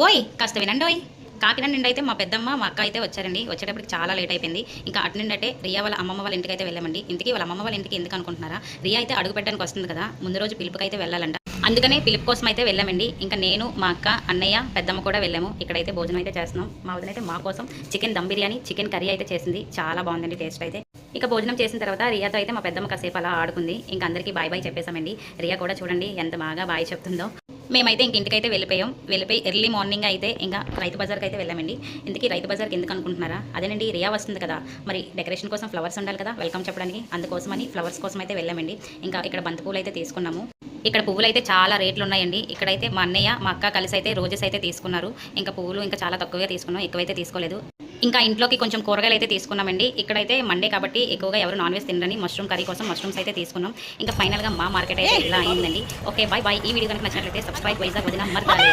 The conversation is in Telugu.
ఓయ్ కాస్త వినండి ఓయ్. కాకినాడ నుండి అయితే మా పెద్దమ్మ మా అక్క అయితే వచ్చారండి. వచ్చేటప్పటికి చాలా లేట్ అయిపోయింది. ఇంకా అటు నుండి అంటే రియా వాళ్ళ అమ్మమ్మ వాళ్ళ ఇంటికి అయితే వెళ్ళామండి. ఇంటికి వాళ్ళ అమ్మమ్మ వాళ్ళ ఇంటికి ఎందుకు అనుకుంటున్నారా? రియా అయితే అడుగు పెట్టడానికి వస్తుంది కదా, ముందు రోజు పిలుపుకైతే వెళ్ళాలంట. అందుకనే పిలుపు కోసం అయితే వెళ్ళామండి. ఇంకా నేను మా అక్క అన్నయ్య పెద్దమ్మ కూడా వెళ్ళాము. ఇక్కడైతే భోజనం అయితే చేస్తున్నాం. మా వదిన అయితే మా కోసం chicken dum biryani chicken curry అయితే చేసింది. చాలా బాగుందండి టేస్ట్ అయితే. ఇక భోజనం చేసిన తర్వాత రియాతో అయితే మా పెద్దమ్మ కాసేపు అలా ఆడుకుంది. ఇంకా అందరికీ బాయ్ బాయ్ చెప్పేసామండి. రియా కూడా చూడండి ఎంత బాగా బాయ్ చెప్తుందో. మేమైతే ఇంక ఇంటికైతే వెళ్ళిపోయి ఎర్లీ మార్నింగ్ అయితే ఇంకా రైతు బజార్కి అయితే వెళ్ళామండి. ఇందుకే రైతు బజార్కి ఎందుకు అనుకుంటున్నారా? అదేనండి రియా వస్తుంది కదా, మరి డెకరేషన్ కోసం ఫ్లవర్స్ ఉండాలి కదా వెల్కమ్ చెప్పడానికి, అందుకోసమని ఫ్లవర్స్ కోసం అయితే వెళ్ళామండి. ఇంకా ఇక్కడ బంతిపూలు అయితే తీసుకున్నాము. ఇక్కడ పువ్వులు అయితే చాలా రేట్లు ఉన్నాయండి. ఇక్కడైతే మా అన్నయ్య మా అక్క కలిసి అయితే రోజెస్ అయితే తీసుకున్నారు. ఇంకా పువ్వులు ఇంకా చాలా తక్కువగా తీసుకున్నాం, ఎక్కువైతే తీసుకోలేదు. ఇంకా ఇంట్లోకి కొంచెం కూరగాయలు అయితే తీసుకున్నామండి. ఇక్కడైతే మండే కాబట్టి ఎక్కువగా ఎవరు నాన్ వెజ్ తినరని మష్రూమ్ కర్రీ కోసం మష్రూమ్స్ అయితే తీసుకున్నాం. ఇంకా ఫైనల్గా మా మార్కెట్ అయితే ఇలా అయిందండి. Okay bye bye. ఈ వీడియో కనుక నచ్చినట్లయితే సబ్స్క్రైబ్ వైజాగ్ వదిన మర్దాలి.